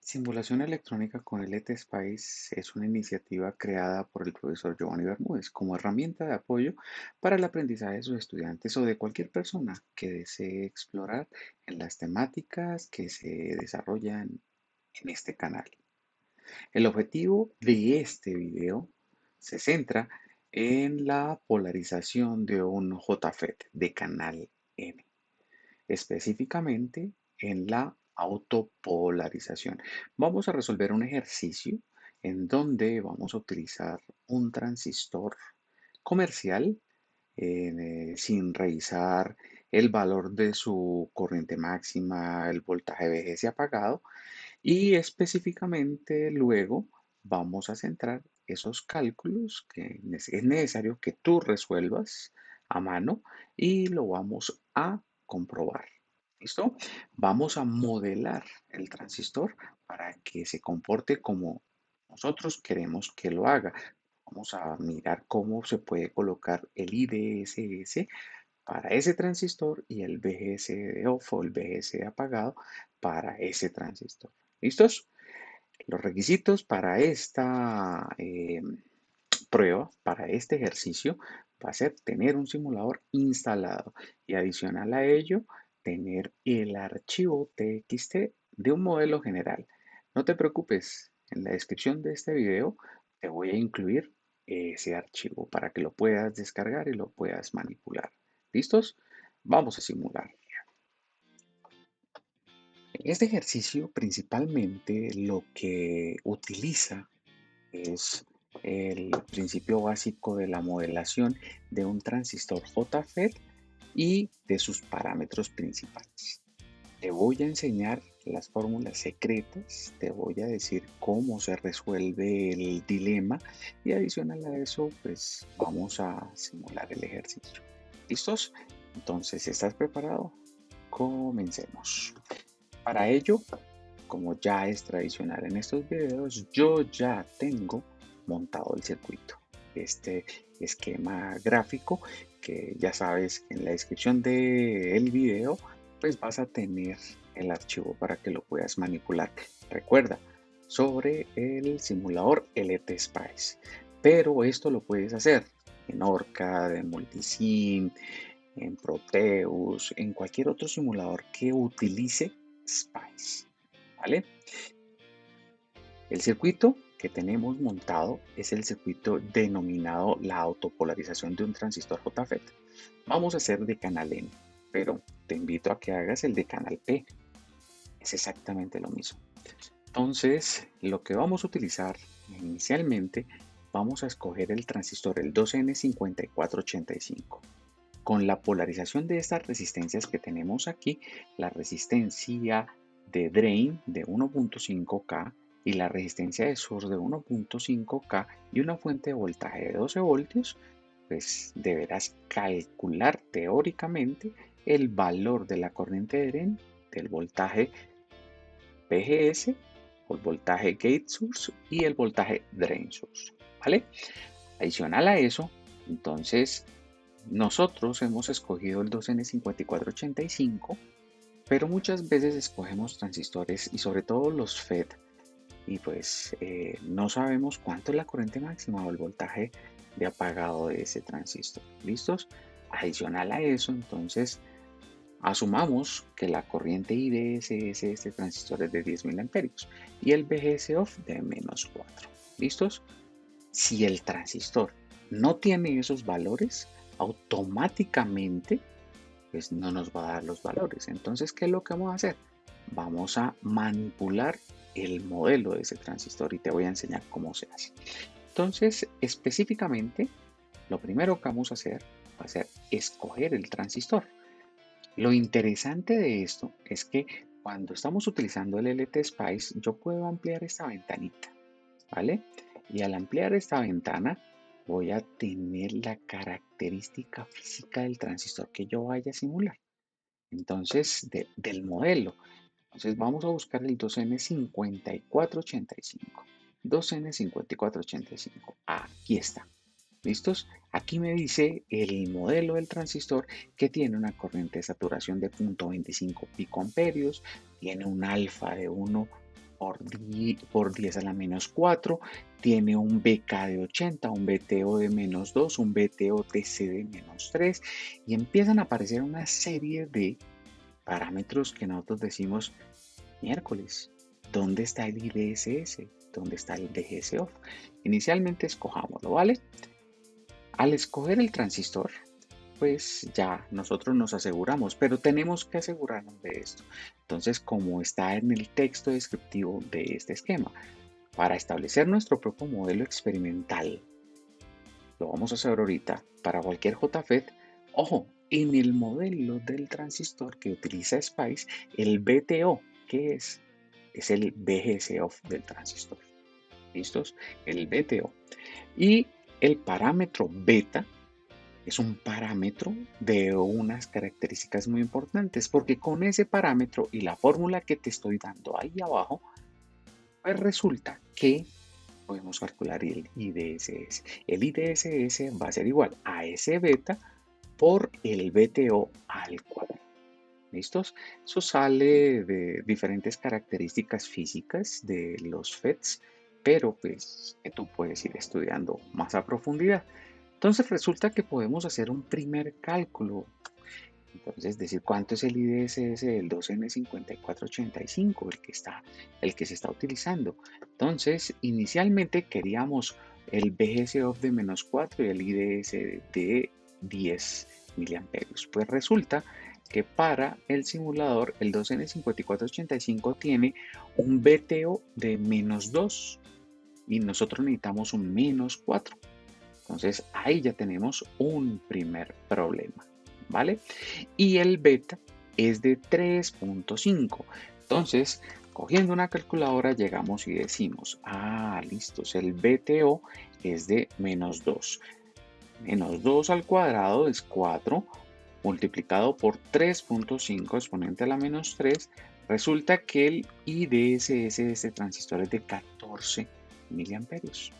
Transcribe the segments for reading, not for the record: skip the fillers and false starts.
Simulación electrónica con LTSpice es una iniciativa creada por el profesor Giovanni Bermúdez como herramienta de apoyo para el aprendizaje de sus estudiantes o de cualquier persona que desee explorar en las temáticas que se desarrollan en este canal. El objetivo de este video se centra en la polarización de un JFET de canal N, específicamente en la autopolarización. Vamos a resolver un ejercicio en donde vamos a utilizar un transistor comercial sin revisar el valor de su corriente máxima, el voltaje VGS apagado y específicamente luego vamos a centrar esos cálculos que es necesario que tú resuelvas a mano y lo vamos a comprobar. ¿Listo? Vamos a modelar el transistor para que se comporte como nosotros queremos que lo haga. Vamos a mirar cómo se puede colocar el IDSS para ese transistor y el BGS de off o el BGS de apagado para ese transistor. ¿Listos? Los requisitos para esta prueba, para este ejercicio, va a ser tener un simulador instalado y adicional a ello, tener el archivo TXT de un modelo general. No te preocupes, en la descripción de este video te voy a incluir ese archivo para que lo puedas descargar y lo puedas manipular. ¿Listos? Vamos a simular. Este ejercicio principalmente lo que utiliza es el principio básico de la modelación de un transistor JFET y de sus parámetros principales. Te voy a enseñar las fórmulas secretas, te voy a decir cómo se resuelve el dilema y adicional a eso, pues vamos a simular el ejercicio. ¿Listos? Entonces, ¿estás preparado? Comencemos. Para ello, como ya es tradicional en estos videos, yo ya tengo montado el circuito. Este esquema gráfico que ya sabes que en la descripción del video pues vas a tener el archivo para que lo puedas manipular. Recuerda, sobre el simulador LTSpice, pero esto lo puedes hacer en OrCAD, en Multisim, en Proteus, en cualquier otro simulador que utilice Spice. ¿Vale? El circuito que tenemos montado es el circuito denominado la autopolarización de un transistor JFET. Vamos a hacer de canal N, pero te invito a que hagas el de canal P. Es exactamente lo mismo. Entonces, lo que vamos a utilizar inicialmente, vamos a escoger el transistor, el 2N5485. Con la polarización de estas resistencias que tenemos aquí, la resistencia de drain de 1.5K y la resistencia de source de 1.5K y una fuente de voltaje de 12 voltios, pues deberás calcular teóricamente el valor de la corriente de drain, del voltaje VGS o el voltaje gate source y el voltaje drain source, ¿vale? Adicional a eso, entonces nosotros hemos escogido el 2N5485, pero muchas veces escogemos transistores y sobre todo los FET y pues no sabemos cuánto es la corriente máxima o el voltaje de apagado de ese transistor. ¿Listos? Adicional a eso, entonces asumamos que la corriente IDSS de este transistor es de 10.000 amperios y el VGS off de -4. ¿Listos? Si el transistor no tiene esos valores, automáticamente pues no nos va a dar los valores. Entonces, ¿qué es lo que vamos a hacer? Vamos a manipular el modelo de ese transistor y te voy a enseñar cómo se hace. Entonces, específicamente, lo primero que vamos a hacer va a ser escoger el transistor. Lo interesante de esto es que cuando estamos utilizando el LTSpice, yo puedo ampliar esta ventanita, ¿vale? Y al ampliar esta ventana, voy a tener la característica física del transistor que yo vaya a simular. Entonces, del modelo. Entonces, vamos a buscar el 2N5485. 2N5485. Aquí está. ¿Listos? Aquí me dice el modelo del transistor que tiene una corriente de saturación de 0.25 picoamperios, tiene un alfa de 1 por 10 a la menos 4, tiene un BK de 80, un BTO de menos 2, un BTO TC de menos 3, y empiezan a aparecer una serie de parámetros que nosotros decimos, miércoles, ¿dónde está el IDSS? ¿Dónde está el DGS-off? Inicialmente escojámoslo, ¿vale? Al escoger el transistor, pues ya nosotros nos aseguramos, pero tenemos que asegurarnos de esto. Entonces, como está en el texto descriptivo de este esquema, para establecer nuestro propio modelo experimental, lo vamos a hacer ahorita para cualquier JFET, ojo, en el modelo del transistor que utiliza SPICE, el BTO, ¿qué es? Es el BGS-off del transistor. ¿Listos? El BTO. Y el parámetro beta es un parámetro de unas características muy importantes, porque con ese parámetro y la fórmula que te estoy dando ahí abajo, pues resulta que podemos calcular el IDSS. El IDSS va a ser igual a ese beta por el BTO al cuadrado. ¿Listos? Eso sale de diferentes características físicas de los FETs, pero pues que tú puedes ir estudiando más a profundidad. Entonces resulta que podemos hacer un primer cálculo. Entonces decir cuánto es el IDSS del 2N5485, el que se está utilizando. Entonces inicialmente queríamos el BGS-off de menos 4 y el IDS de 10 miliamperios. Pues resulta que para el simulador el 2N5485 tiene un BTO de menos 2 y nosotros necesitamos un menos 4. Entonces ahí ya tenemos un primer problema, ¿vale? Y el beta es de 3.5. Entonces, cogiendo una calculadora llegamos y decimos, listos, el BTO es de menos 2. Menos 2 al cuadrado es 4, multiplicado por 3.5 exponente a la menos 3, resulta que el IDSS de este transistor es de 14 miliamperios.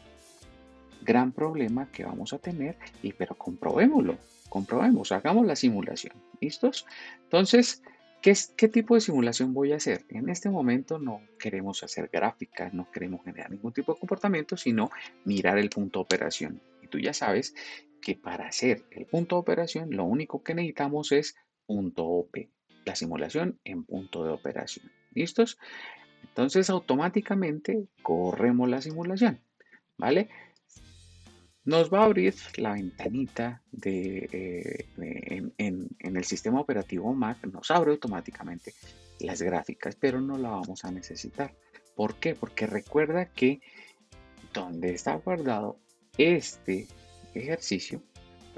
Gran problema que vamos a tener, pero comprobemos, hagamos la simulación. ¿Listos? Entonces, ¿qué tipo de simulación voy a hacer? En este momento no queremos hacer gráficas, no queremos generar ningún tipo de comportamiento, sino mirar el punto de operación. Y tú ya sabes que para hacer el punto de operación, lo único que necesitamos es punto OP, la simulación en punto de operación. ¿Listos? Entonces, automáticamente corremos la simulación, ¿vale? Nos va a abrir la ventanita en el sistema operativo Mac, nos abre automáticamente las gráficas, pero no la vamos a necesitar. ¿Por qué? Porque recuerda que donde está guardado este ejercicio,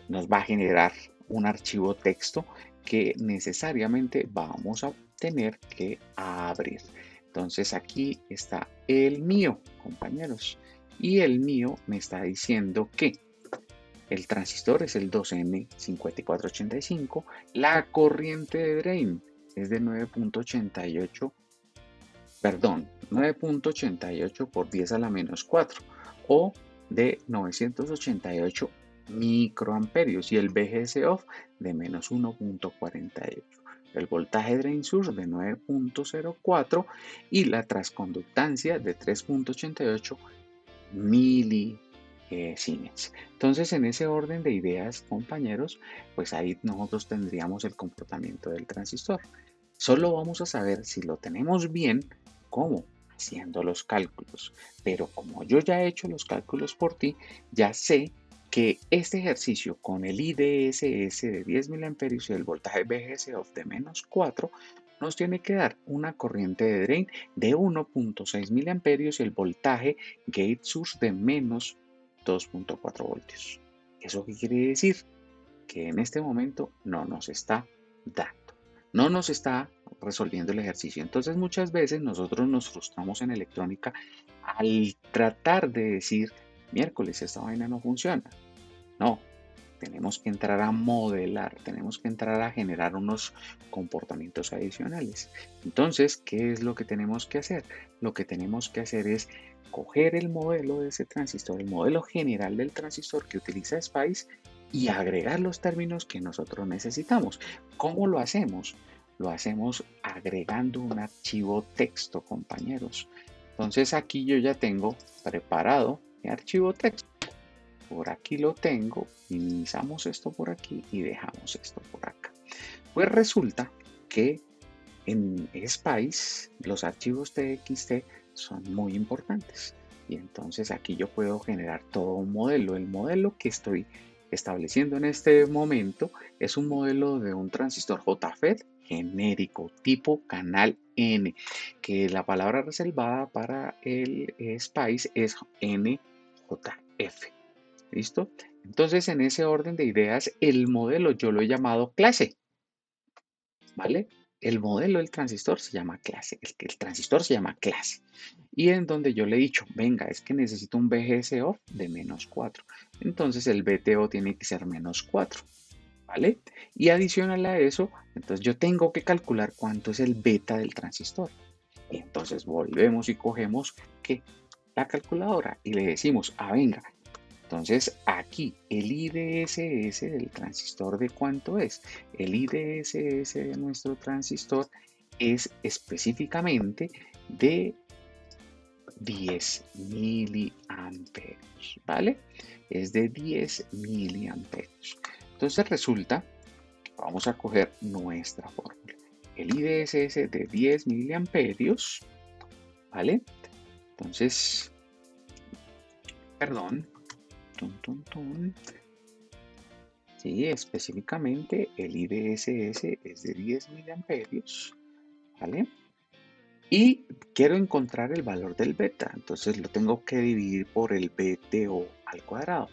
nos va a generar un archivo texto que necesariamente vamos a tener que abrir. Entonces aquí está el mío, compañeros. Y el mío me está diciendo que el transistor es el 2N5485, la corriente de drain es de 9.88, perdón, 9.88 por 10 a la menos 4 o de 988 microamperios y el BGS-off de menos 1.48. El voltaje drain source de 9.04 y la transconductancia de 3.88 milisiemens. Entonces, en ese orden de ideas, compañeros, pues ahí nosotros tendríamos el comportamiento del transistor. Solo vamos a saber si lo tenemos bien, ¿cómo? Haciendo los cálculos. Pero como yo ya he hecho los cálculos por ti, ya sé que este ejercicio con el IDSS de 10 mA y el voltaje BGS-off de menos 4 nos tiene que dar una corriente de drain de 1.6 mA y el voltaje gate source de menos 2.4 voltios. ¿Eso qué quiere decir? Que en este momento no nos está dando, no nos está resolviendo el ejercicio. Entonces muchas veces nosotros nos frustramos en electrónica al tratar de decir, miércoles, esta vaina no funciona. No, tenemos que entrar a modelar, tenemos que entrar a generar unos comportamientos adicionales. Entonces, ¿qué es lo que tenemos que hacer? Lo que tenemos que hacer es coger el modelo de ese transistor, el modelo general del transistor que utiliza SPICE y agregar los términos que nosotros necesitamos. ¿Cómo lo hacemos? lo hacemos agregando un archivo texto, compañeros. Entonces aquí yo ya tengo preparado mi archivo texto. Por aquí lo tengo, minimizamos esto por aquí y dejamos esto por acá. Pues resulta que en Spice los archivos TXT son muy importantes y entonces aquí yo puedo generar todo un modelo. El modelo que estoy estableciendo en este momento es un modelo de un transistor JFET genérico tipo canal N, que la palabra reservada para el Spice es NJF. ¿Listo? Entonces en ese orden de ideas el modelo yo lo he llamado clase. ¿Vale? El modelo del transistor se llama clase, el transistor se llama clase. Y en donde yo le he dicho, venga, es que necesito un BGS off de -4. Entonces el BTO tiene que ser -4, ¿vale? Y adicional a eso, entonces yo tengo que calcular cuánto es el beta del transistor. Y entonces volvemos y cogemos que la calculadora y le decimos, venga, entonces aquí el IDSS del transistor, ¿de cuánto es? El IDSS de nuestro transistor es específicamente de 10 miliamperios, ¿vale? Es de 10 miliamperios. Entonces resulta que vamos a coger nuestra fórmula. El IDSS de 10 miliamperios, ¿vale? Entonces, perdón, tun, tun, tun. Sí, específicamente el IDSS es de 10 miliamperios, ¿vale? Y quiero encontrar el valor del beta, entonces lo tengo que dividir por el BTO al cuadrado.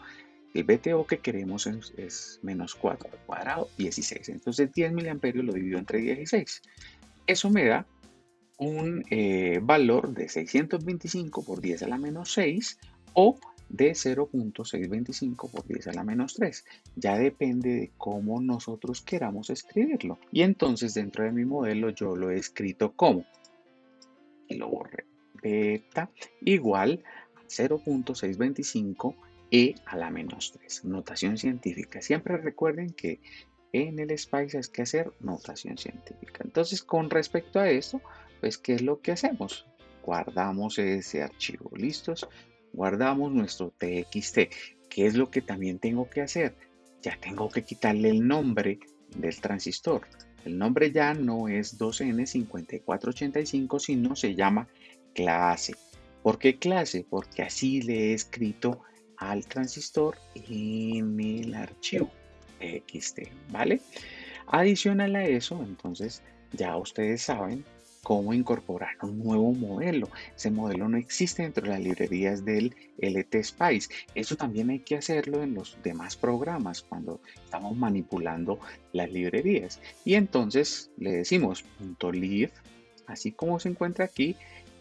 El BTO que queremos es -4 al cuadrado, 16. Entonces 10 miliamperios lo divido entre 16. Eso me da un valor de 625 por 10 a la -6 o de 0.625 por 10 a la -3. Ya depende de cómo nosotros queramos escribirlo. Y entonces dentro de mi modelo yo lo he escrito como, y lo borré, beta igual a 0.625 e a la -3. Notación científica. Siempre recuerden que en el Spice hay que hacer notación científica. Entonces, con respecto a esto, pues, ¿qué es lo que hacemos? Guardamos ese archivo. ¿Listos? Guardamos nuestro TXT. ¿Qué es lo que también tengo que hacer? Ya tengo que quitarle el nombre del transistor. El nombre ya no es 2N5485, sino se llama clase. ¿Por qué clase? Porque así le he escrito al transistor en el archivo TXT, ¿vale? Adicional a eso, entonces ya ustedes saben cómo incorporar un nuevo modelo. Ese modelo no existe dentro de las librerías del LT Spice. Eso también hay que hacerlo en los demás programas cuando estamos manipulando las librerías. Y entonces le decimos .lib, así como se encuentra aquí,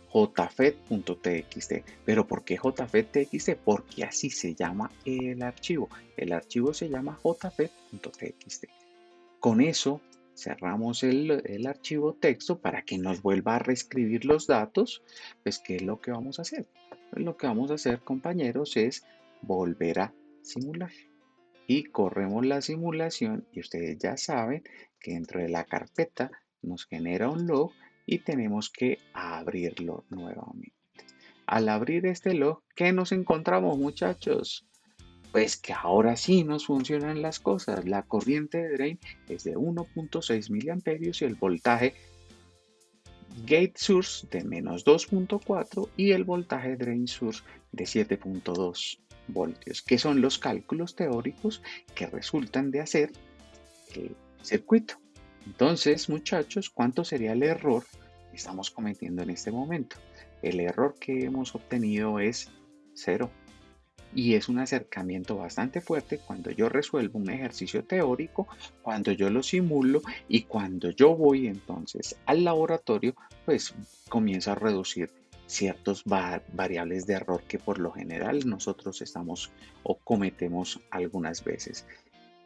jfet.txt. ¿Pero por qué jfet.txt? Porque así se llama el archivo. El archivo se llama jfet.txt. Con eso cerramos el archivo texto para que nos vuelva a reescribir los datos. Pues, ¿qué es lo que vamos a hacer? Pues lo que vamos a hacer, compañeros, es volver a simular. Y corremos la simulación y ustedes ya saben que dentro de la carpeta nos genera un log y tenemos que abrirlo nuevamente. Al abrir este log, ¿qué nos encontramos, muchachos? Pues que ahora sí nos funcionan las cosas. La corriente de drain es de 1.6 miliamperios y el voltaje gate source de -2.4 y el voltaje drain source de 7.2 voltios, que son los cálculos teóricos que resultan de hacer el circuito. Entonces, muchachos, ¿cuánto sería el error que estamos cometiendo en este momento? El error que hemos obtenido es 0. Y es un acercamiento bastante fuerte cuando yo resuelvo un ejercicio teórico, cuando yo lo simulo y cuando yo voy entonces al laboratorio, pues comienzo a reducir ciertos variables de error que por lo general nosotros estamos o cometemos algunas veces.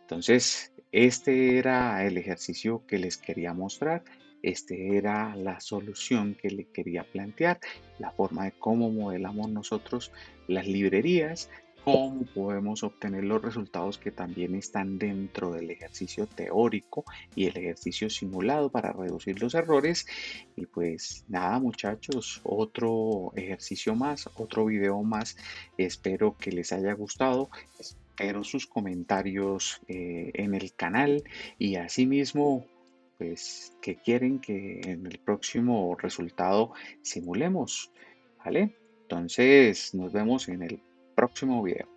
Entonces, este era el ejercicio que les quería mostrar. Este era la solución que le quería plantear, la forma de cómo modelamos nosotros las librerías cómo podemos obtener los resultados que también están dentro del ejercicio teórico y el ejercicio simulado para reducir los errores. Y pues nada, muchachos, otro ejercicio más, otro video más. Espero que les haya gustado. Espero sus comentarios en el canal y asimismo, pues, que quieren que en el próximo resultado simulemos, ¿vale? Entonces, nos vemos en el próximo video.